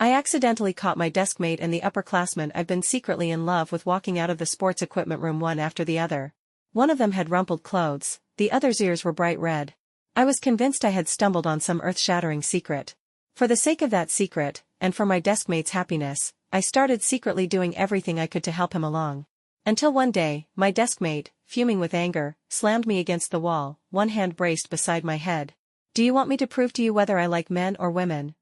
I accidentally caught my deskmate and the upperclassmen I've been secretly in love with walking out of the sports equipment room one after the other. One of them had rumpled clothes, the other's ears were bright red. I was convinced I had stumbled on some earth-shattering secret. For the sake of that secret, and for my deskmate's happiness, I started secretly doing everything I could to help him along. Until one day, my deskmate, fuming with anger, slammed me against the wall, one hand braced beside my head. "Do you want me to prove to you whether I like men or women?"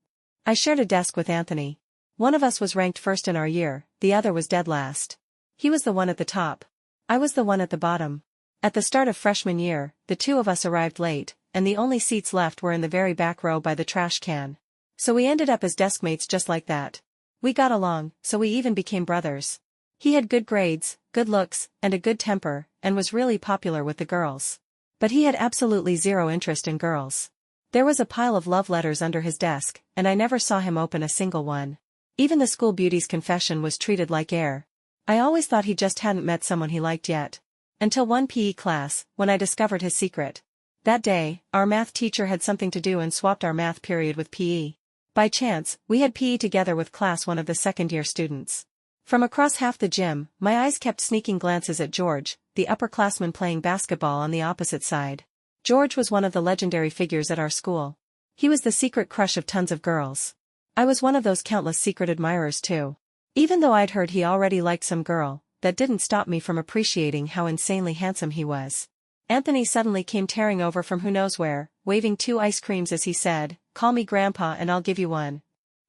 I shared a desk with Anthony. One of us was ranked first in our year, the other was dead last. He was the one at the top. I was the one at the bottom. At the start of freshman year, the two of us arrived late, and the only seats left were in the very back row by the trash can. So we ended up as deskmates just like that. We got along, so we even became brothers. He had good grades, good looks, and a good temper, and was really popular with the girls. But he had absolutely zero interest in girls. There was a pile of love letters under his desk, and I never saw him open a single one. Even the school beauty's confession was treated like air. I always thought he just hadn't met someone he liked yet. Until one PE class, when I discovered his secret. That day, our math teacher had something to do and swapped our math period with PE. By chance, we had PE together with class one of the second-year students. From across half the gym, my eyes kept sneaking glances at George, the upperclassman playing basketball on the opposite side. George was one of the legendary figures at our school. He was the secret crush of tons of girls. I was one of those countless secret admirers too. Even though I'd heard he already liked some girl, that didn't stop me from appreciating how insanely handsome he was. Anthony suddenly came tearing over from who knows where, waving 2 ice creams as he said, "Call me Grandpa and I'll give you one."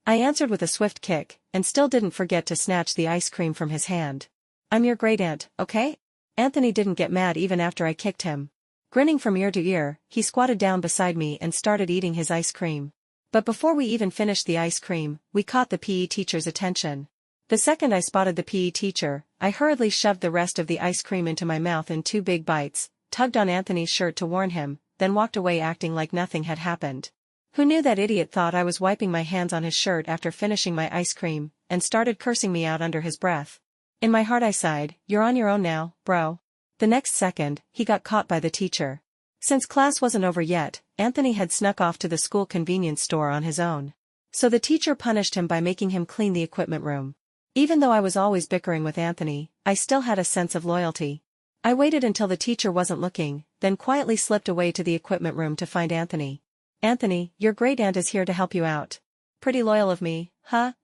I answered with a swift kick, and still didn't forget to snatch the ice cream from his hand. "I'm your great aunt, okay?" Anthony didn't get mad even after I kicked him. Grinning from ear to ear, he squatted down beside me and started eating his ice cream. But before we even finished the ice cream, we caught the PE teacher's attention. The second I spotted the PE teacher, I hurriedly shoved the rest of the ice cream into my mouth in 2 big bites, tugged on Anthony's shirt to warn him, then walked away acting like nothing had happened. Who knew that idiot thought I was wiping my hands on his shirt after finishing my ice cream, and started cursing me out under his breath. In my heart I sighed, "You're on your own now, bro." The next second, he got caught by the teacher. Since class wasn't over yet, Anthony had snuck off to the school convenience store on his own. So the teacher punished him by making him clean the equipment room. Even though I was always bickering with Anthony, I still had a sense of loyalty. I waited until the teacher wasn't looking, then quietly slipped away to the equipment room to find Anthony. "Anthony, your great aunt is here to help you out." Pretty loyal of me, huh?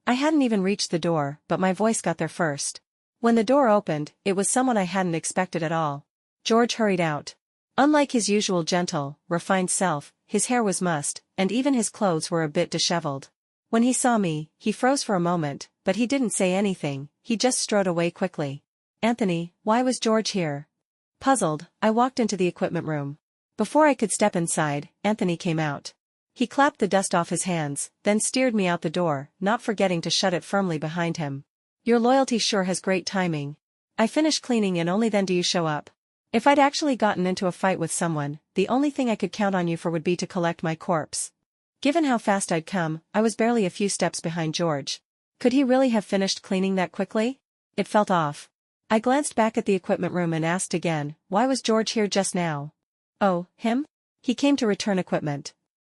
I hadn't even reached the door, but my voice got there first. When the door opened, it was someone I hadn't expected at all. George hurried out. Unlike his usual gentle, refined self, his hair was mussed, and even his clothes were a bit disheveled. When he saw me, he froze for a moment, but he didn't say anything, he just strode away quickly. "Anthony, why was George here?" Puzzled, I walked into the equipment room. Before I could step inside, Anthony came out. He clapped the dust off his hands, then steered me out the door, not forgetting to shut it firmly behind him. "Your loyalty sure has great timing. I finish cleaning and only then do you show up. If I'd actually gotten into a fight with someone, the only thing I could count on you for would be to collect my corpse." Given how fast I'd come, I was barely a few steps behind George. Could he really have finished cleaning that quickly? It felt off. I glanced back at the equipment room and asked again, why was George here just now? Oh, him? He came to return equipment.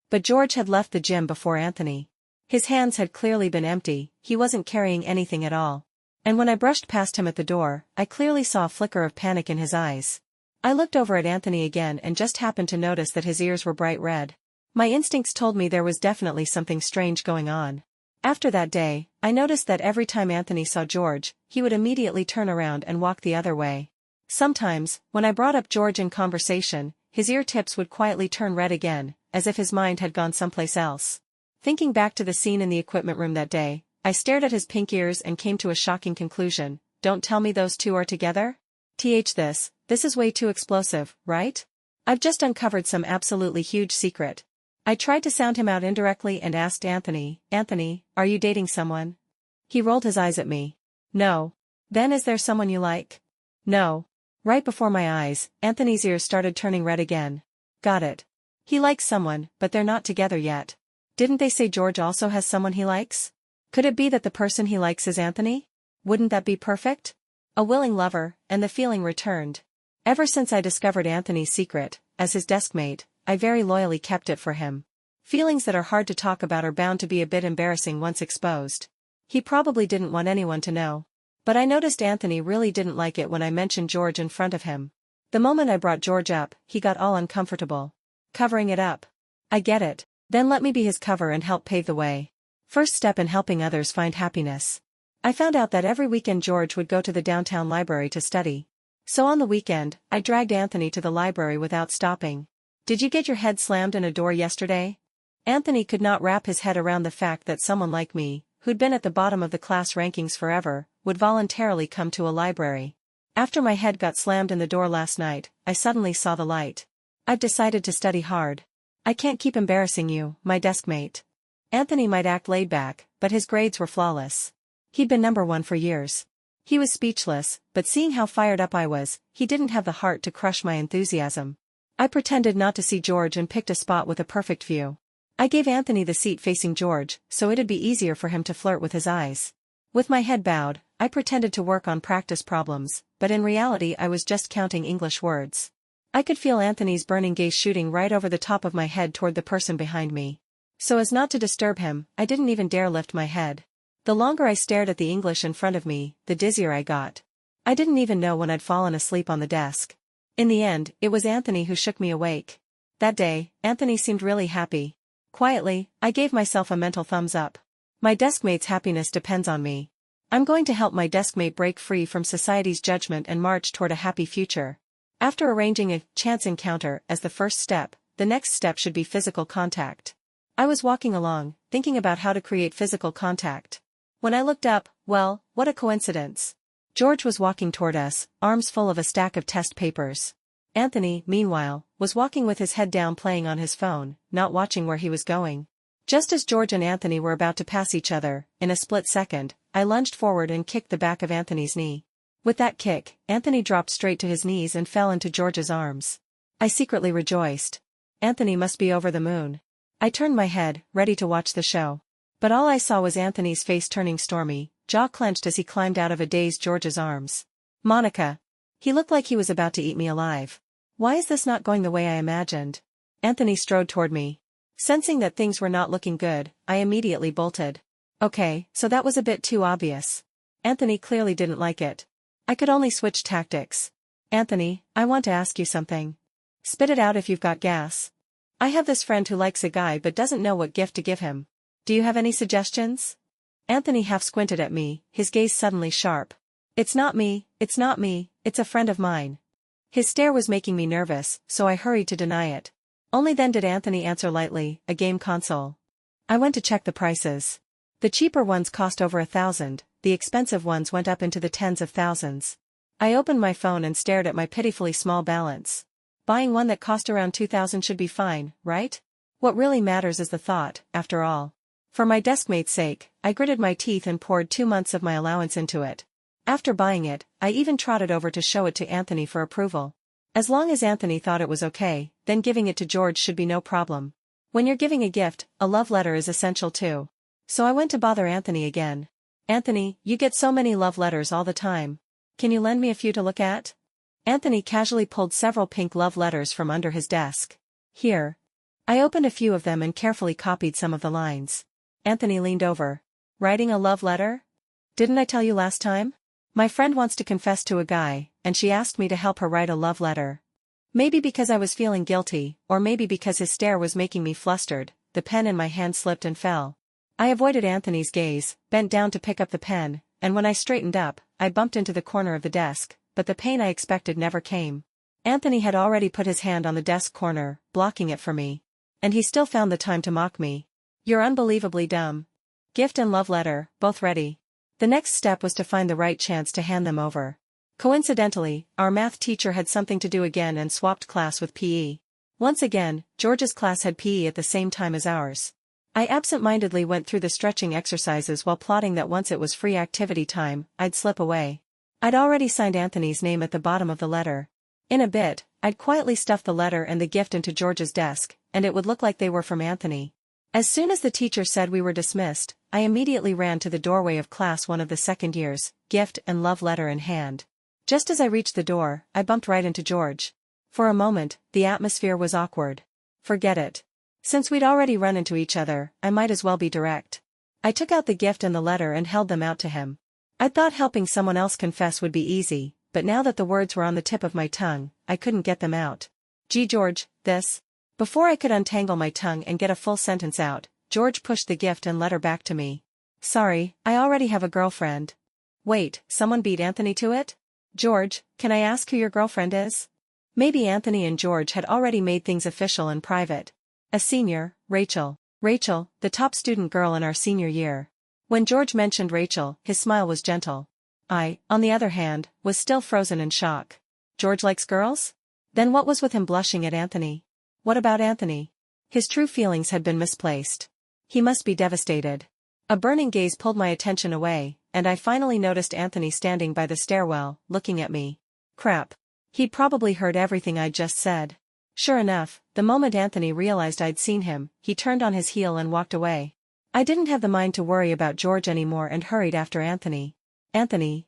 But George had left the gym before Anthony. His hands had clearly been empty, he wasn't carrying anything at all. And when I brushed past him at the door, I clearly saw a flicker of panic in his eyes. I looked over at Anthony again and just happened to notice that his ears were bright red. My instincts told me there was definitely something strange going on. After that day, I noticed that every time Anthony saw George, he would immediately turn around and walk the other way. Sometimes, when I brought up George in conversation, his ear tips would quietly turn red again, as if his mind had gone someplace else. Thinking back to the scene in the equipment room that day, I stared at his pink ears and came to a shocking conclusion. Don't tell me those two are together? This is way too explosive, right? I've just uncovered some absolutely huge secret. I tried to sound him out indirectly and asked Anthony, are you dating someone? He rolled his eyes at me. No. Then is there someone you like? No. Right before my eyes, Anthony's ears started turning red again. Got it. He likes someone, but they're not together yet. Didn't they say George also has someone he likes? Could it be that the person he likes is Anthony? Wouldn't that be perfect? A willing lover, and the feeling returned. Ever since I discovered Anthony's secret, as his deskmate, I very loyally kept it for him. Feelings that are hard to talk about are bound to be a bit embarrassing once exposed. He probably didn't want anyone to know. But I noticed Anthony really didn't like it when I mentioned George in front of him. The moment I brought George up, he got all uncomfortable. Covering it up. I get it. Then let me be his cover and help pave the way. First step in helping others find happiness. I found out that every weekend George would go to the downtown library to study. So on the weekend, I dragged Anthony to the library without stopping. Did you get your head slammed in a door yesterday? Anthony could not wrap his head around the fact that someone like me, who'd been at the bottom of the class rankings forever, would voluntarily come to a library. After my head got slammed in the door last night, I suddenly saw the light. I've decided to study hard. I can't keep embarrassing you, my deskmate. Anthony might act laid back, but his grades were flawless. He'd been number one for years. He was speechless, but seeing how fired up I was, he didn't have the heart to crush my enthusiasm. I pretended not to see George and picked a spot with a perfect view. I gave Anthony the seat facing George, so it'd be easier for him to flirt with his eyes. With my head bowed, I pretended to work on practice problems, but in reality I was just counting English words. I could feel Anthony's burning gaze shooting right over the top of my head toward the person behind me. So as not to disturb him, I didn't even dare lift my head. The longer I stared at the English in front of me, the dizzier I got. I didn't even know when I'd fallen asleep on the desk. In the end, it was Anthony who shook me awake. That day, Anthony seemed really happy. Quietly, I gave myself a mental thumbs up. My deskmate's happiness depends on me. I'm going to help my deskmate break free from society's judgment and march toward a happy future. After arranging a chance encounter as the first step, the next step should be physical contact. I was walking along, thinking about how to create physical contact. When I looked up, well, what a coincidence. George was walking toward us, arms full of a stack of test papers. Anthony, meanwhile, was walking with his head down playing on his phone, not watching where he was going. Just as George and Anthony were about to pass each other, in a split second, I lunged forward and kicked the back of Anthony's knee. With that kick, Anthony dropped straight to his knees and fell into George's arms. I secretly rejoiced. Anthony must be over the moon. I turned my head, ready to watch the show. But all I saw was Anthony's face turning stormy, jaw clenched as he climbed out of a dazed George's arms. Monica. He looked like he was about to eat me alive. Why is this not going the way I imagined? Anthony strode toward me. Sensing that things were not looking good, I immediately bolted. Okay, so that was a bit too obvious. Anthony clearly didn't like it. I could only switch tactics. Anthony, I want to ask you something. Spit it out if you've got gas. I have this friend who likes a guy but doesn't know what gift to give him. Do you have any suggestions? Anthony half squinted at me, his gaze suddenly sharp. It's not me, it's a friend of mine. His stare was making me nervous, so I hurried to deny it. Only then did Anthony answer lightly, a game console. I went to check the prices. The cheaper ones cost over 1,000, the expensive ones went up into the tens of thousands. I opened my phone and stared at my pitifully small balance. Buying one that cost around 2,000 should be fine, right? What really matters is the thought, after all. For my deskmate's sake, I gritted my teeth and poured 2 months of my allowance into it. After buying it, I even trotted over to show it to Anthony for approval. As long as Anthony thought it was okay, then giving it to George should be no problem. When you're giving a gift, a love letter is essential too. So I went to bother Anthony again. Anthony, you get so many love letters all the time. Can you lend me a few to look at? Anthony casually pulled several pink love letters from under his desk. Here. I opened a few of them and carefully copied some of the lines. Anthony leaned over. Writing a love letter? Didn't I tell you last time? My friend wants to confess to a guy, and she asked me to help her write a love letter. Maybe because I was feeling guilty, or maybe because his stare was making me flustered, the pen in my hand slipped and fell. I avoided Anthony's gaze, bent down to pick up the pen, and when I straightened up, I bumped into the corner of the desk, but the pain I expected never came. Anthony had already put his hand on the desk corner, blocking it for me. And he still found the time to mock me. You're unbelievably dumb. Gift and love letter, both ready. The next step was to find the right chance to hand them over. Coincidentally, our math teacher had something to do again and swapped class with PE. Once again, George's class had PE at the same time as ours. I absent-mindedly went through the stretching exercises while plotting that once it was free activity time, I'd slip away. I'd already signed Anthony's name at the bottom of the letter. In a bit, I'd quietly stuff the letter and the gift into George's desk, and it would look like they were from Anthony. As soon as the teacher said we were dismissed, I immediately ran to the doorway of class 1 of the second years, gift and love letter in hand. Just as I reached the door, I bumped right into George. For a moment, the atmosphere was awkward. Forget it. Since we'd already run into each other, I might as well be direct. I took out the gift and the letter and held them out to him. I'd thought helping someone else confess would be easy, but now that the words were on the tip of my tongue, I couldn't get them out. Gee George, this. Before I could untangle my tongue and get a full sentence out, George pushed the gift and letter back to me. Sorry, I already have a girlfriend. Wait, someone beat Anthony to it? George, can I ask who your girlfriend is? Maybe Anthony and George had already made things official and private. A senior, Rachel. Rachel, the top student girl in our senior year. When George mentioned Rachel, his smile was gentle. I, on the other hand, was still frozen in shock. George likes girls? Then what was with him blushing at Anthony? What about Anthony? His true feelings had been misplaced. He must be devastated. A burning gaze pulled my attention away, and I finally noticed Anthony standing by the stairwell, looking at me. Crap. He'd probably heard everything I'd just said. Sure enough, the moment Anthony realized I'd seen him, he turned on his heel and walked away. I didn't have the mind to worry about George anymore and hurried after Anthony. Anthony.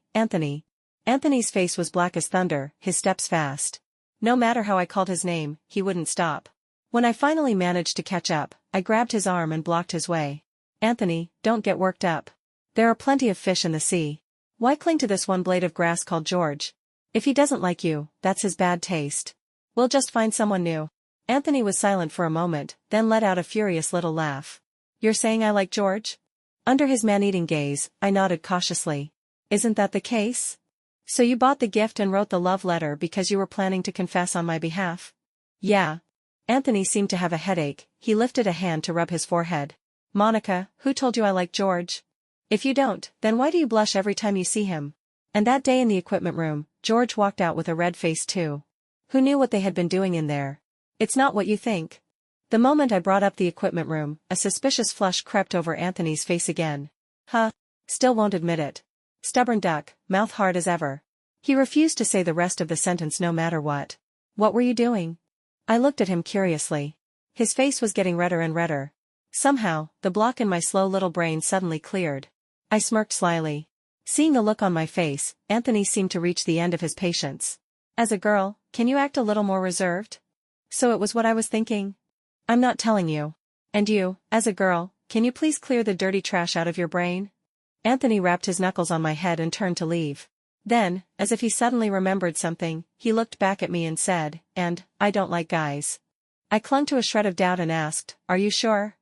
Anthony's face was black as thunder, his steps fast. No matter how I called his name, he wouldn't stop. When I finally managed to catch up, I grabbed his arm and blocked his way. Anthony, don't get worked up. There are plenty of fish in the sea. Why cling to this one blade of grass called George? If he doesn't like you, that's his bad taste. We'll just find someone new. Anthony was silent for a moment, then let out a furious little laugh. You're saying I like George? Under his man-eating gaze, I nodded cautiously. Isn't that the case? So you bought the gift and wrote the love letter because you were planning to confess on my behalf? Yeah. Anthony seemed to have a headache, he lifted a hand to rub his forehead. Monica, who told you I like George? If you don't, then why do you blush every time you see him? And that day in the equipment room, George walked out with a red face too. Who knew what they had been doing in there? It's not what you think. The moment I brought up the equipment room, a suspicious flush crept over Anthony's face again. Huh? Still won't admit it. Stubborn duck, mouth hard as ever. He refused to say the rest of the sentence no matter what. What were you doing? I looked at him curiously. His face was getting redder and redder. Somehow, the block in my slow little brain suddenly cleared. I smirked slyly. Seeing the look on my face, Anthony seemed to reach the end of his patience. As a girl, can you act a little more reserved? So it was what I was thinking. I'm not telling you. And you, as a girl, can you please clear the dirty trash out of your brain? Anthony rapped his knuckles on my head and turned to leave. Then, as if he suddenly remembered something, he looked back at me and said, and, I don't like guys. I clung to a shred of doubt and asked, are you sure?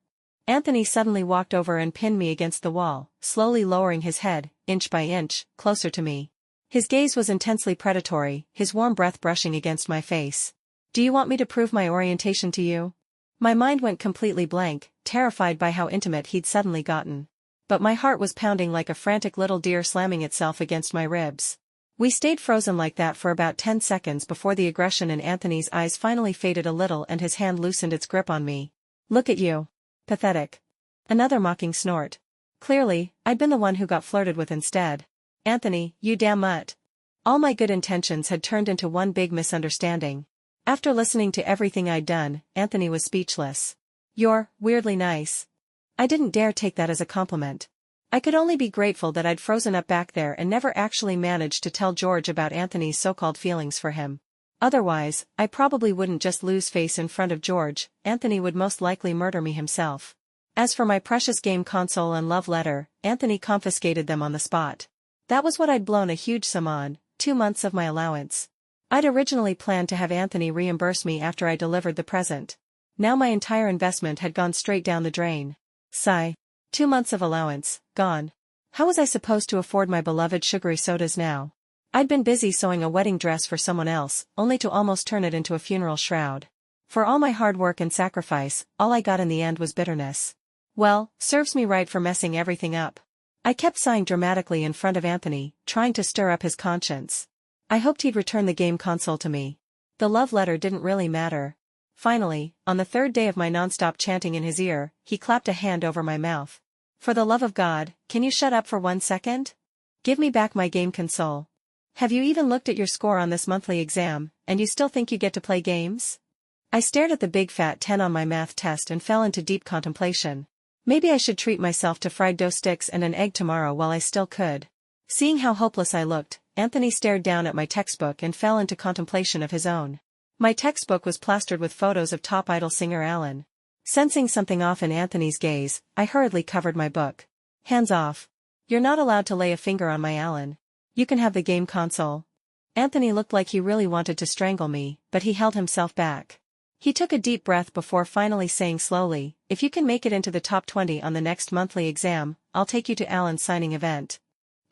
Anthony suddenly walked over and pinned me against the wall, slowly lowering his head, inch by inch, closer to me. His gaze was intensely predatory, his warm breath brushing against my face. Do you want me to prove my orientation to you? My mind went completely blank, terrified by how intimate he'd suddenly gotten. But my heart was pounding like a frantic little deer slamming itself against my ribs. We stayed frozen like that for about 10 seconds before the aggression in Anthony's eyes finally faded a little and his hand loosened its grip on me. Look at you. Pathetic. Another mocking snort. Clearly, I'd been the one who got flirted with instead. Anthony, you damn mutt. All my good intentions had turned into one big misunderstanding. After listening to everything I'd done, Anthony was speechless. You're weirdly nice. I didn't dare take that as a compliment. I could only be grateful that I'd frozen up back there and never actually managed to tell George about Anthony's so-called feelings for him. Otherwise, I probably wouldn't just lose face in front of George, Anthony would most likely murder me himself. As for my precious game console and love letter, Anthony confiscated them on the spot. That was what I'd blown a huge sum on, 2 months of my allowance. I'd originally planned to have Anthony reimburse me after I delivered the present. Now my entire investment had gone straight down the drain. Sigh. 2 months of allowance, gone. How was I supposed to afford my beloved sugary sodas now? I'd been busy sewing a wedding dress for someone else, only to almost turn it into a funeral shroud. For all my hard work and sacrifice, all I got in the end was bitterness. Well, serves me right for messing everything up. I kept sighing dramatically in front of Anthony, trying to stir up his conscience. I hoped he'd return the game console to me. The love letter didn't really matter. Finally, on the 3rd day of my non-stop chanting in his ear, he clapped a hand over my mouth. For the love of God, can you shut up for 1 second? Give me back my game console. Have you even looked at your score on this monthly exam, and you still think you get to play games? I stared at the big fat 10 on my math test and fell into deep contemplation. Maybe I should treat myself to fried dough sticks and an egg tomorrow while I still could. Seeing how hopeless I looked, Anthony stared down at my textbook and fell into contemplation of his own. My textbook was plastered with photos of top idol singer Alan. Sensing something off in Anthony's gaze, I hurriedly covered my book. Hands off. You're not allowed to lay a finger on my Alan. You can have the game console. Anthony looked like he really wanted to strangle me, but he held himself back. He took a deep breath before finally saying slowly, if you can make it into the top 20 on the next monthly exam, I'll take you to Alan's signing event.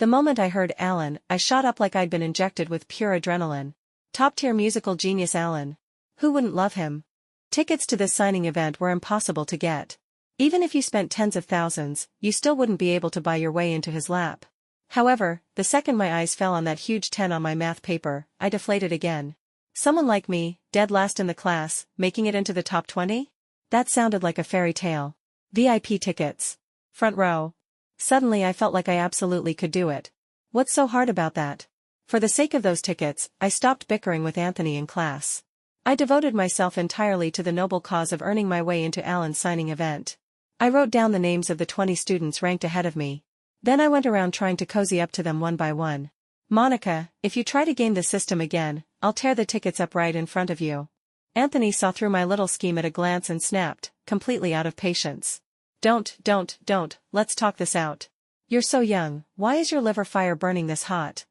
The moment I heard Alan, I shot up like I'd been injected with pure adrenaline. Top-tier musical genius Alan. Who wouldn't love him? Tickets to this signing event were impossible to get. Even if you spent tens of thousands, you still wouldn't be able to buy your way into his lap. However, the second my eyes fell on that huge 10 on my math paper, I deflated again. Someone like me, dead last in the class, making it into the top 20? That sounded like a fairy tale. VIP tickets. Front row. Suddenly I felt like I absolutely could do it. What's so hard about that? For the sake of those tickets, I stopped bickering with Anthony in class. I devoted myself entirely to the noble cause of earning my way into Alan's signing event. I wrote down the names of the 20 students ranked ahead of me. Then I went around trying to cozy up to them one by one. Monica, if you try to game the system again, I'll tear the tickets up right in front of you. Anthony saw through my little scheme at a glance and snapped, completely out of patience. Don't, let's talk this out. You're so young, why is your liver fire burning this hot?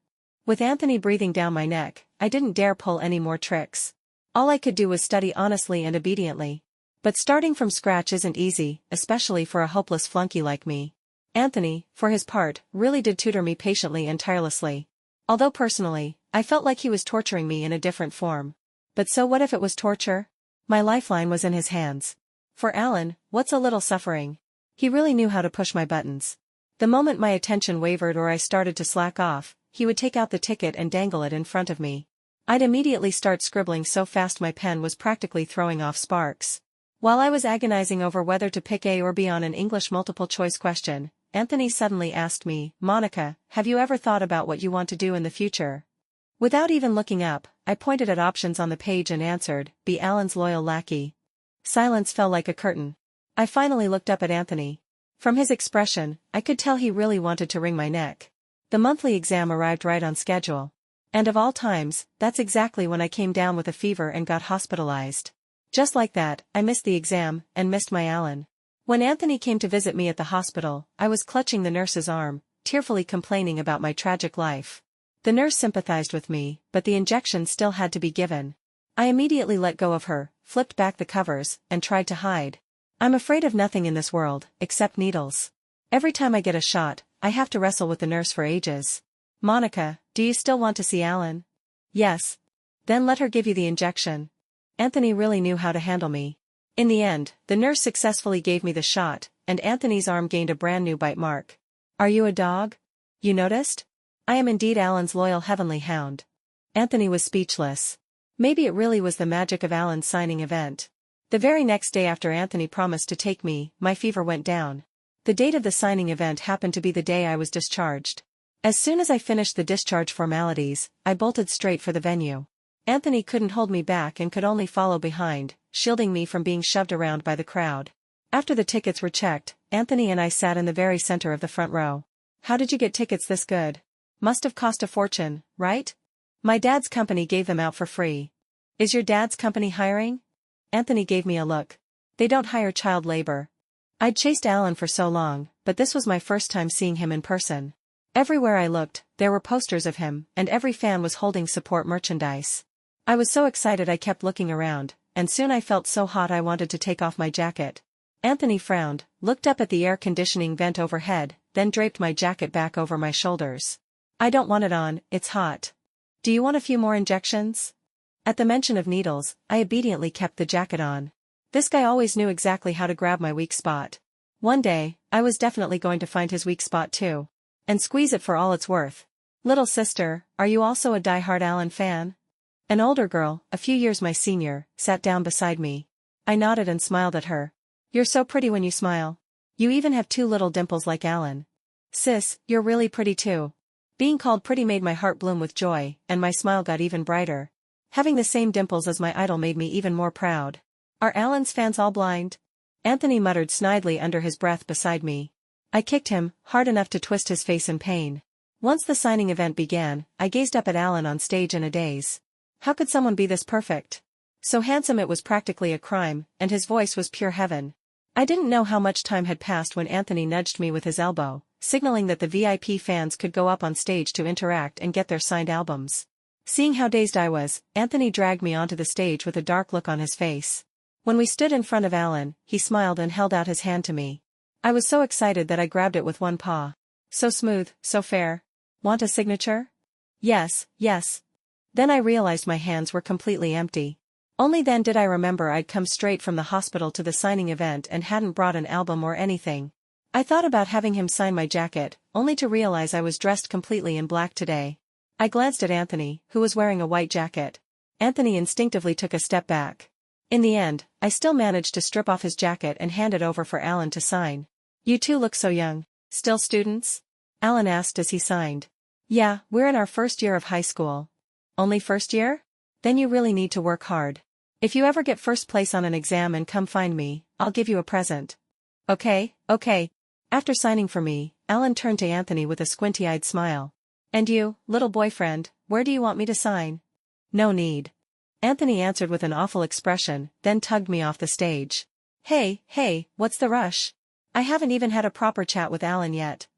With Anthony breathing down my neck, I didn't dare pull any more tricks. All I could do was study honestly and obediently. But starting from scratch isn't easy, especially for a hopeless flunky like me. Anthony, for his part, really did tutor me patiently and tirelessly. Although personally, I felt like he was torturing me in a different form. But so what if it was torture? My lifeline was in his hands. For Alan, what's a little suffering? He really knew how to push my buttons. The moment my attention wavered or I started to slack off, he would take out the ticket and dangle it in front of me. I'd immediately start scribbling so fast my pen was practically throwing off sparks. While I was agonizing over whether to pick A or B on an English multiple-choice question, Anthony suddenly asked me, Monica, have you ever thought about what you want to do in the future? Without even looking up, I pointed at options on the page and answered, be Alan's loyal lackey. Silence fell like a curtain. I finally looked up at Anthony. From his expression, I could tell he really wanted to wring my neck. The monthly exam arrived right on schedule. And of all times, that's exactly when I came down with a fever and got hospitalized. Just like that, I missed the exam, and missed my Alan. When Anthony came to visit me at the hospital, I was clutching the nurse's arm, tearfully complaining about my tragic life. The nurse sympathized with me, but the injection still had to be given. I immediately let go of her, flipped back the covers, and tried to hide. I'm afraid of nothing in this world, except needles. Every time I get a shot, I have to wrestle with the nurse for ages. Monica, do you still want to see Alan? Yes. Then let her give you the injection. Anthony really knew how to handle me. In the end, the nurse successfully gave me the shot, and Anthony's arm gained a brand new bite mark. Are you a dog? You noticed? I am indeed Alan's loyal heavenly hound. Anthony was speechless. Maybe it really was the magic of Alan's signing event. The very next day after Anthony promised to take me, my fever went down. The date of the signing event happened to be the day I was discharged. As soon as I finished the discharge formalities, I bolted straight for the venue. Anthony couldn't hold me back and could only follow behind, shielding me from being shoved around by the crowd. After the tickets were checked, Anthony and I sat in the very center of the front row. How did you get tickets this good? Must have cost a fortune, right? My dad's company gave them out for free. Is your dad's company hiring? Anthony gave me a look. They don't hire child labor. I'd chased Alan for so long, but this was my first time seeing him in person. Everywhere I looked, there were posters of him, and every fan was holding support merchandise. I was so excited I kept looking around, and soon I felt so hot I wanted to take off my jacket. Anthony frowned, looked up at the air conditioning vent overhead, then draped my jacket back over my shoulders. I don't want it on, it's hot. Do you want a few more injections? At the mention of needles, I obediently kept the jacket on. This guy always knew exactly how to grab my weak spot. One day, I was definitely going to find his weak spot too. And squeeze it for all it's worth. Little sister, are you also a die-hard Alan fan? An older girl, a few years my senior, sat down beside me. I nodded and smiled at her. You're so pretty when you smile. You even have 2 little dimples like Alan. Sis, you're really pretty too. Being called pretty made my heart bloom with joy, and my smile got even brighter. Having the same dimples as my idol made me even more proud. Are Alan's fans all blind? Anthony muttered snidely under his breath beside me. I kicked him, hard enough to twist his face in pain. Once the signing event began, I gazed up at Alan on stage in a daze. How could someone be this perfect? So handsome it was practically a crime, and his voice was pure heaven. I didn't know how much time had passed when Anthony nudged me with his elbow, signaling that the VIP fans could go up on stage to interact and get their signed albums. Seeing how dazed I was, Anthony dragged me onto the stage with a dark look on his face. When we stood in front of Alan, he smiled and held out his hand to me. I was so excited that I grabbed it with one paw. So smooth, so fair. Want a signature? Yes, yes. Then I realized my hands were completely empty. Only then did I remember I'd come straight from the hospital to the signing event and hadn't brought an album or anything. I thought about having him sign my jacket, only to realize I was dressed completely in black today. I glanced at Anthony, who was wearing a white jacket. Anthony instinctively took a step back. In the end, I still managed to strip off his jacket and hand it over for Alan to sign. You two look so young. Still students? Alan asked as he signed. Yeah, we're in our first year of high school. Only first year? Then you really need to work hard. If you ever get first place on an exam and come find me, I'll give you a present. Okay, okay. After signing for me, Alan turned to Anthony with a squinty-eyed smile. And you, little boyfriend, where do you want me to sign? No need. Anthony answered with an awful expression, then tugged me off the stage. Hey, what's the rush? I haven't even had a proper chat with Alan yet.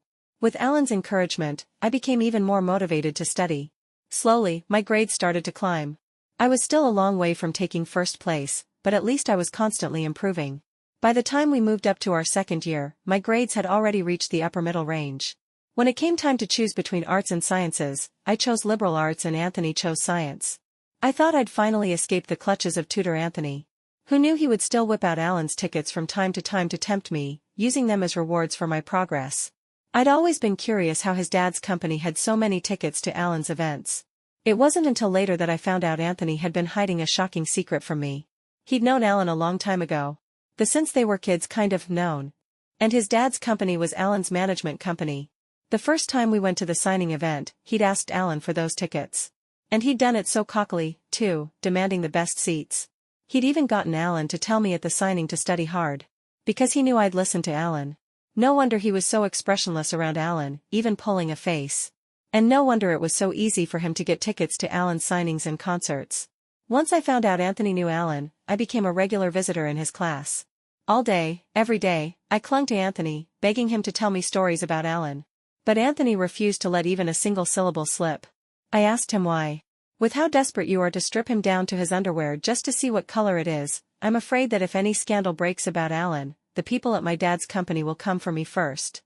With Alan's encouragement, I became even more motivated to study. Slowly, my grades started to climb. I was still a long way from taking first place, but at least I was constantly improving. By the time we moved up to our second year, my grades had already reached the upper middle range. When it came time to choose between arts and sciences, I chose liberal arts and Anthony chose science. I thought I'd finally escaped the clutches of tutor Anthony. Who knew he would still whip out Alan's tickets from time to tempt me, using them as rewards for my progress. I'd always been curious how his dad's company had so many tickets to Alan's events. It wasn't until later that I found out Anthony had been hiding a shocking secret from me. He'd known Alan a long time ago. The since they were kids kind of known. And his dad's company was Alan's management company. The first time we went to the signing event, he'd asked Alan for those tickets. And he'd done it so cockily, too, demanding the best seats. He'd even gotten Alan to tell me at the signing to study hard. Because he knew I'd listen to Alan. No wonder he was so expressionless around Alan, even pulling a face. And no wonder it was so easy for him to get tickets to Alan's signings and concerts. Once I found out Anthony knew Alan, I became a regular visitor in his class. All day, every day, I clung to Anthony, begging him to tell me stories about Alan. But Anthony refused to let even a single syllable slip. I asked him why. With how desperate you are to strip him down to his underwear just to see what color it is, I'm afraid that if any scandal breaks about Alan, the people at my dad's company will come for me first.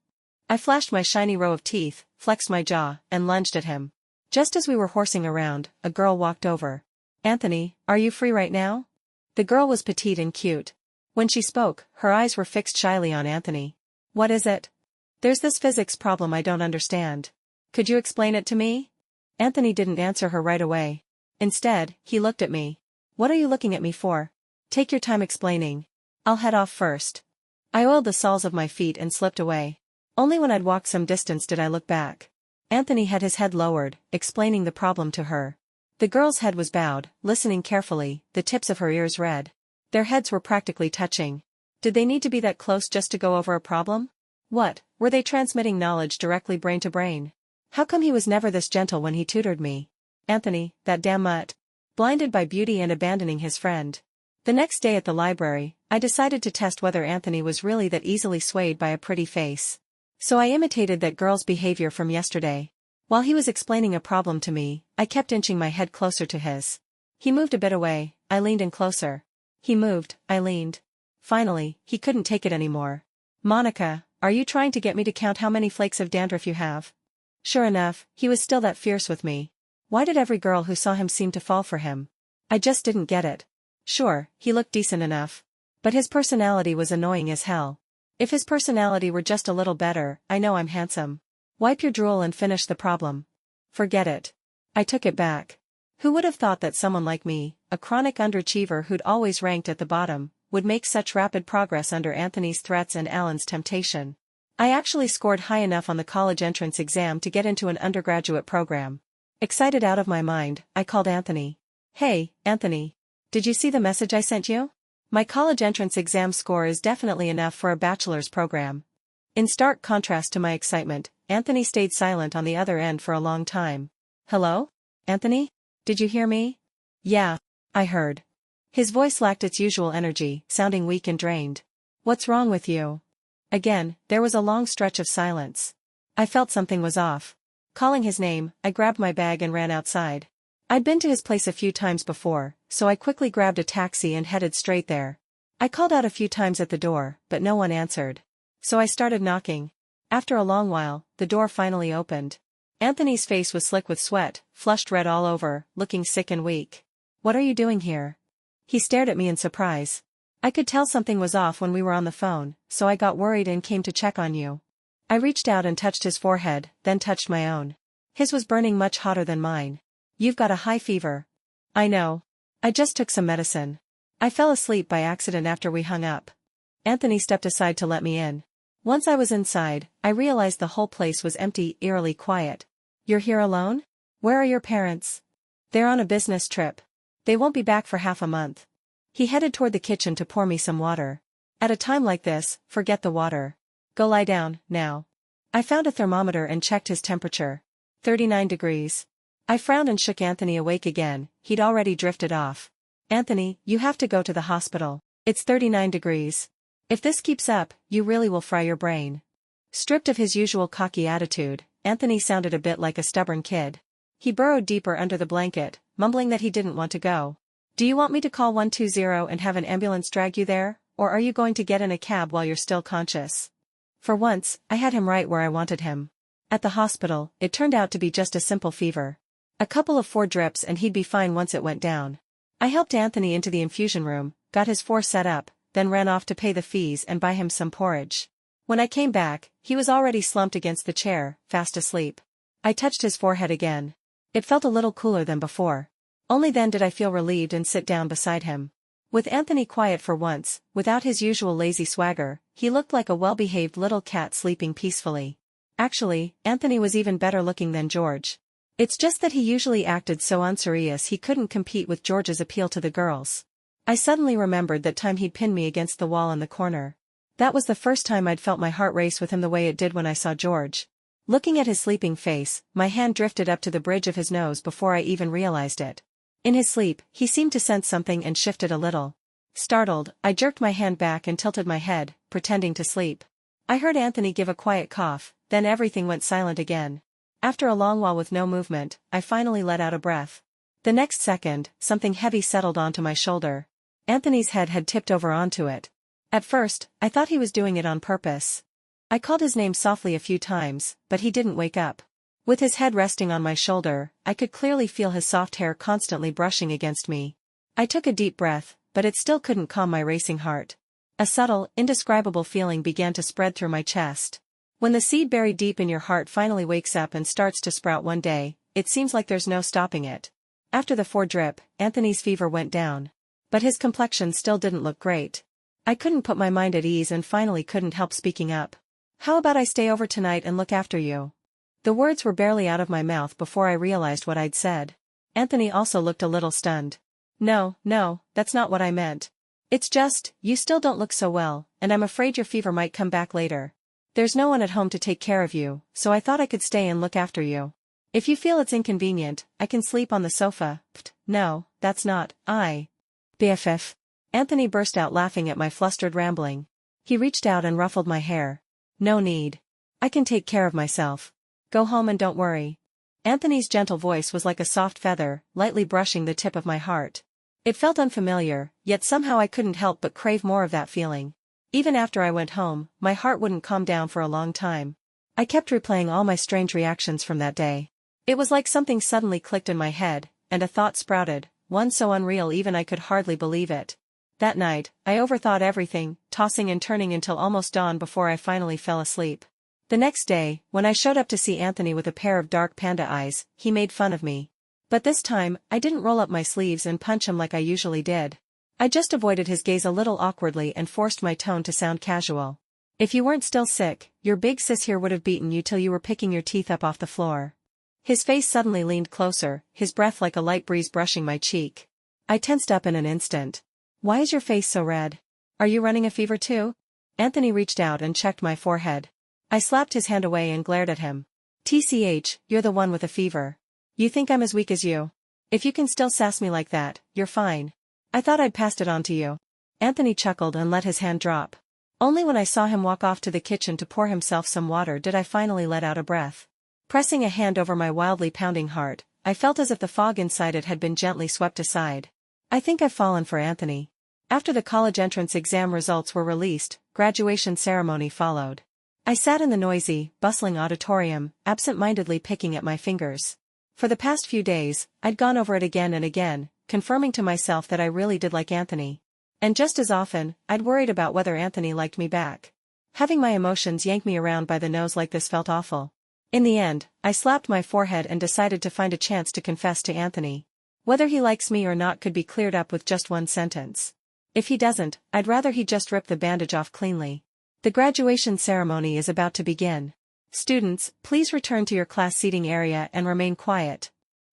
I flashed my shiny row of teeth, flexed my jaw, and lunged at him. Just as we were horsing around, a girl walked over. Anthony, are you free right now? The girl was petite and cute. When she spoke, her eyes were fixed shyly on Anthony. What is it? There's this physics problem I don't understand. Could you explain it to me? Anthony didn't answer her right away. Instead, he looked at me. What are you looking at me for? Take your time explaining. I'll head off first. I oiled the soles of my feet and slipped away. Only when I'd walked some distance did I look back. Anthony had his head lowered, explaining the problem to her. The girl's head was bowed, listening carefully, the tips of her ears red. Their heads were practically touching. Did they need to be that close just to go over a problem? What, were they transmitting knowledge directly brain to brain? How come he was never this gentle when he tutored me? Anthony, that damn mutt. Blinded by beauty and abandoning his friend. The next day at the library, I decided to test whether Anthony was really that easily swayed by a pretty face. So I imitated that girl's behavior from yesterday. While he was explaining a problem to me, I kept inching my head closer to his. He moved a bit away, I leaned in closer. He moved, I leaned. Finally, he couldn't take it anymore. Monica, are you trying to get me to count how many flakes of dandruff you have? Sure enough, he was still that fierce with me. Why did every girl who saw him seem to fall for him? I just didn't get it. Sure, he looked decent enough. But his personality was annoying as hell. If his personality were just a little better, I know I'm handsome. Wipe your drool and finish the problem. Forget it. I took it back. Who would have thought that someone like me, a chronic underachiever who'd always ranked at the bottom, would make such rapid progress under Anthony's threats and Alan's temptation? I actually scored high enough on the college entrance exam to get into an undergraduate program. Excited out of my mind, I called Anthony. Hey, Anthony. Did you see the message I sent you? My college entrance exam score is definitely enough for a bachelor's program. In stark contrast to my excitement, Anthony stayed silent on the other end for a long time. Hello? Anthony? Did you hear me? Yeah, I heard. His voice lacked its usual energy, sounding weak and drained. "What's wrong with you?" Again, there was a long stretch of silence. I felt something was off. Calling his name, I grabbed my bag and ran outside. I'd been to his place a few times before, so I quickly grabbed a taxi and headed straight there. I called out a few times at the door, but no one answered. So I started knocking. After a long while, the door finally opened. Anthony's face was slick with sweat, flushed red all over, looking sick and weak. "What are you doing here?" He stared at me in surprise. "I could tell something was off when we were on the phone, so I got worried and came to check on you." I reached out and touched his forehead, then touched my own. His was burning much hotter than mine. "You've got a high fever." "I know. I just took some medicine. I fell asleep by accident after we hung up." Anthony stepped aside to let me in. Once I was inside, I realized the whole place was empty, eerily quiet. "You're here alone? Where are your parents?" "They're on a business trip. They won't be back for half a month." He headed toward the kitchen to pour me some water. "At a time like this, forget the water. Go lie down, now." I found a thermometer and checked his temperature. 39 degrees. I frowned and shook Anthony awake again. He'd already drifted off. "Anthony, you have to go to the hospital. It's 39 degrees. If this keeps up, you really will fry your brain." Stripped of his usual cocky attitude, Anthony sounded a bit like a stubborn kid. He burrowed deeper under the blanket, mumbling that he didn't want to go. "Do you want me to call 120 and have an ambulance drag you there, or are you going to get in a cab while you're still conscious?" For once, I had him right where I wanted him. At the hospital, it turned out to be just a simple fever. A couple of 4 drips and he'd be fine once it went down. I helped Anthony into the infusion room, got his 4 set up, then ran off to pay the fees and buy him some porridge. When I came back, he was already slumped against the chair, fast asleep. I touched his forehead again. It felt a little cooler than before. Only then did I feel relieved and sit down beside him. With Anthony quiet for once, without his usual lazy swagger, he looked like a well-behaved little cat sleeping peacefully. Actually, Anthony was even better looking than George. It's just that he usually acted so unserious he couldn't compete with George's appeal to the girls. I suddenly remembered that time he'd pinned me against the wall in the corner. That was the first time I'd felt my heart race with him the way it did when I saw George. Looking at his sleeping face, my hand drifted up to the bridge of his nose before I even realized it. In his sleep, he seemed to sense something and shifted a little. Startled, I jerked my hand back and tilted my head, pretending to sleep. I heard Anthony give a quiet cough, then everything went silent again. After a long while with no movement, I finally let out a breath. The next second, something heavy settled onto my shoulder. Anthony's head had tipped over onto it. At first, I thought he was doing it on purpose. I called his name softly a few times, but he didn't wake up. With his head resting on my shoulder, I could clearly feel his soft hair constantly brushing against me. I took a deep breath, but it still couldn't calm my racing heart. A subtle, indescribable feeling began to spread through my chest. When the seed buried deep in your heart finally wakes up and starts to sprout one day, it seems like there's no stopping it. After the 4 drip, Anthony's fever went down. But his complexion still didn't look great. I couldn't put my mind at ease and finally couldn't help speaking up. "How about I stay over tonight and look after you?" The words were barely out of my mouth before I realized what I'd said. Anthony also looked a little stunned. No, that's not what I meant. It's just, you still don't look so well, and I'm afraid your fever might come back later. There's no one at home to take care of you, so I thought I could stay and look after you. If you feel it's inconvenient, I can sleep on the sofa." No, that's not, BFF. Anthony burst out laughing at my flustered rambling. He reached out and ruffled my hair. "No need. I can take care of myself. Go home and don't worry." Anthony's gentle voice was like a soft feather, lightly brushing the tip of my heart. It felt unfamiliar, yet somehow I couldn't help but crave more of that feeling. Even after I went home, my heart wouldn't calm down for a long time. I kept replaying all my strange reactions from that day. It was like something suddenly clicked in my head, and a thought sprouted, one so unreal even I could hardly believe it. That night, I overthought everything, tossing and turning until almost dawn before I finally fell asleep. The next day, when I showed up to see Anthony with a pair of dark panda eyes, he made fun of me. But this time, I didn't roll up my sleeves and punch him like I usually did. I just avoided his gaze a little awkwardly and forced my tone to sound casual. "If you weren't still sick, your big sis here would have beaten you till you were picking your teeth up off the floor." His face suddenly leaned closer, his breath like a light breeze brushing my cheek. I tensed up in an instant. "Why is your face so red? Are you running a fever too?" Anthony reached out and checked my forehead. I slapped his hand away and glared at him. "TCH, you're the one with a fever. You think I'm as weak as you? If you can still sass me like that, you're fine." I thought I'd passed it on to you. Anthony chuckled and let his hand drop. Only when I saw him walk off to the kitchen to pour himself some water did I finally let out a breath. Pressing a hand over my wildly pounding heart, I felt as if the fog inside it had been gently swept aside. I think I've fallen for Anthony. After the college entrance exam results were released, graduation ceremony followed. I sat in the noisy, bustling auditorium, absent-mindedly picking at my fingers. For the past few days, I'd gone over it again and again, confirming to myself that I really did like Anthony. And just as often, I'd worried about whether Anthony liked me back. Having my emotions yank me around by the nose like this felt awful. In the end, I slapped my forehead and decided to find a chance to confess to Anthony. Whether he likes me or not could be cleared up with just one sentence. If he doesn't, I'd rather he just rip the bandage off cleanly. The graduation ceremony is about to begin. Students, please return to your class seating area and remain quiet.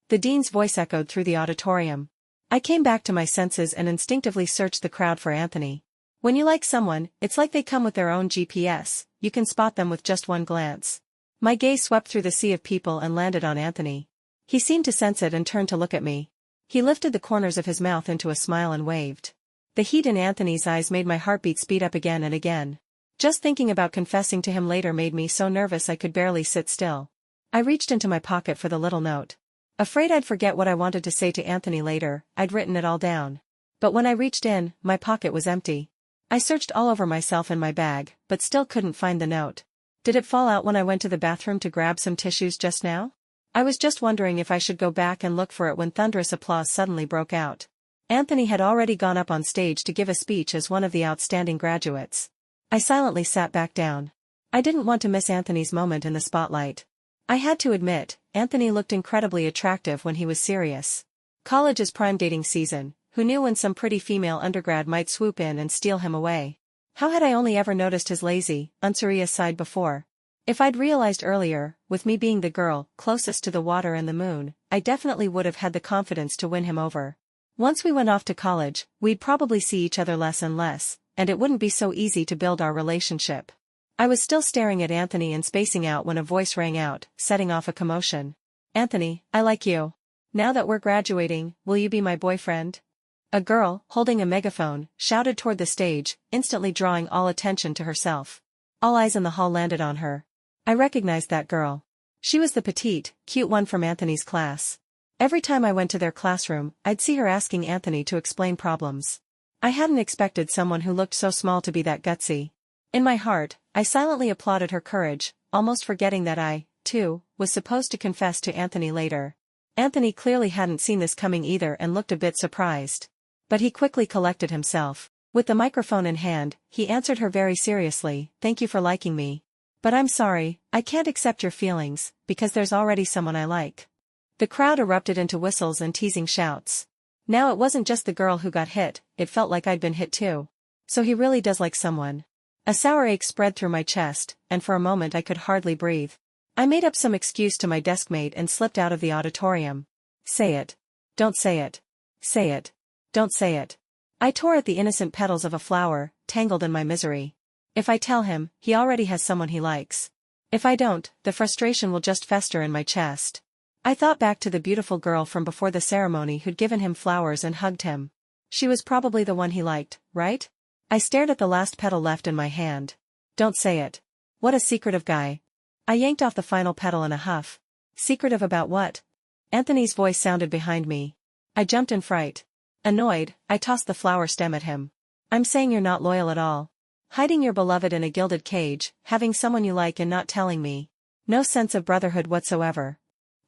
The dean's voice echoed through the auditorium. I came back to my senses and instinctively searched the crowd for Anthony. When you like someone, it's like they come with their own GPS, you can spot them with just one glance. My gaze swept through the sea of people and landed on Anthony. He seemed to sense it and turned to look at me. He lifted the corners of his mouth into a smile and waved. The heat in Anthony's eyes made my heartbeat speed up again and again. Just thinking about confessing to him later made me so nervous I could barely sit still. I reached into my pocket for the little note. Afraid I'd forget what I wanted to say to Anthony later, I'd written it all down. But when I reached in, my pocket was empty. I searched all over myself and my bag, but still couldn't find the note. Did it fall out when I went to the bathroom to grab some tissues just now? I was just wondering if I should go back and look for it when thunderous applause suddenly broke out. Anthony had already gone up on stage to give a speech as one of the outstanding graduates. I silently sat back down. I didn't want to miss Anthony's moment in the spotlight. I had to admit, Anthony looked incredibly attractive when he was serious. College is prime dating season, who knew when some pretty female undergrad might swoop in and steal him away? How had I only ever noticed his lazy, unserious side before? If I'd realized earlier, with me being the girl closest to the water and the moon, I definitely would have had the confidence to win him over. Once we went off to college, we'd probably see each other less and less, and it wouldn't be so easy to build our relationship. I was still staring at Anthony and spacing out when a voice rang out, setting off a commotion. Anthony, I like you. Now that we're graduating, will you be my boyfriend? A girl, holding a megaphone, shouted toward the stage, instantly drawing all attention to herself. All eyes in the hall landed on her. I recognized that girl. She was the petite, cute one from Anthony's class. Every time I went to their classroom, I'd see her asking Anthony to explain problems. I hadn't expected someone who looked so small to be that gutsy. In my heart, I silently applauded her courage, almost forgetting that I, too, was supposed to confess to Anthony later. Anthony clearly hadn't seen this coming either and looked a bit surprised. But he quickly collected himself. With the microphone in hand, he answered her very seriously, "Thank you for liking me. But I'm sorry, I can't accept your feelings, because there's already someone I like." The crowd erupted into whistles and teasing shouts. Now it wasn't just the girl who got hit, it felt like I'd been hit too. So he really does like someone. A sour ache spread through my chest, and for a moment I could hardly breathe. I made up some excuse to my deskmate and slipped out of the auditorium. Say it. Don't say it. Say it. Don't say it. I tore at the innocent petals of a flower, tangled in my misery. If I tell him, he already has someone he likes. If I don't, the frustration will just fester in my chest. I thought back to the beautiful girl from before the ceremony who'd given him flowers and hugged him. She was probably the one he liked, right? I stared at the last petal left in my hand. Don't say it. What a secretive guy. I yanked off the final petal in a huff. Secretive about what? Anthony's voice sounded behind me. I jumped in fright. Annoyed, I tossed the flower stem at him. I'm saying you're not loyal at all. Hiding your beloved in a gilded cage, having someone you like and not telling me. No sense of brotherhood whatsoever.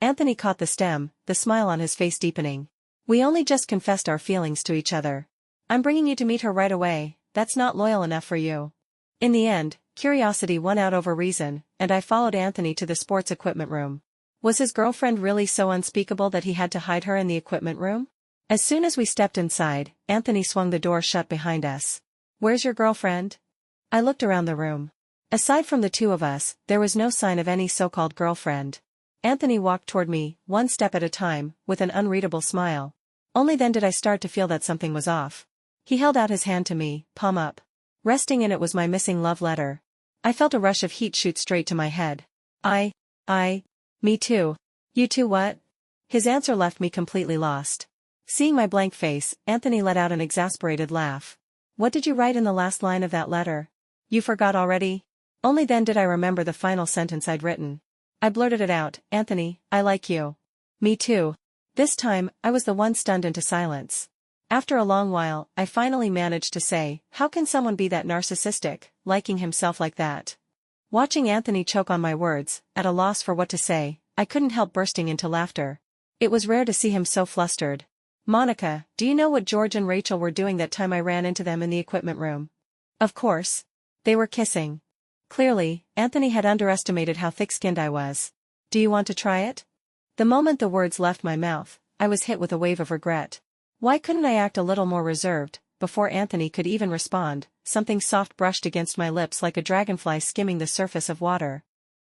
Anthony caught the stem, the smile on his face deepening. We only just confessed our feelings to each other. I'm bringing you to meet her right away, that's not loyal enough for you. In the end, curiosity won out over reason, and I followed Anthony to the sports equipment room. Was his girlfriend really so unspeakable that he had to hide her in the equipment room? As soon as we stepped inside, Anthony swung the door shut behind us. Where's your girlfriend? I looked around the room. Aside from the two of us, there was no sign of any so-called girlfriend. Anthony walked toward me, one step at a time, with an unreadable smile. Only then did I start to feel that something was off. He held out his hand to me, palm up. Resting in it was my missing love letter. I felt a rush of heat shoot straight to my head. Me too. You too what? His answer left me completely lost. Seeing my blank face, Anthony let out an exasperated laugh. What did you write in the last line of that letter? You forgot already? Only then did I remember the final sentence I'd written. I blurted it out, Anthony, I like you. Me too. This time, I was the one stunned into silence. After a long while, I finally managed to say, how can someone be that narcissistic, liking himself like that? Watching Anthony choke on my words, at a loss for what to say, I couldn't help bursting into laughter. It was rare to see him so flustered. Monica, do you know what George and Rachel were doing that time I ran into them in the equipment room? Of course. They were kissing. Clearly, Anthony had underestimated how thick-skinned I was. Do you want to try it? The moment the words left my mouth, I was hit with a wave of regret. Why couldn't I act a little more reserved? Before Anthony could even respond, something soft brushed against my lips like a dragonfly skimming the surface of water.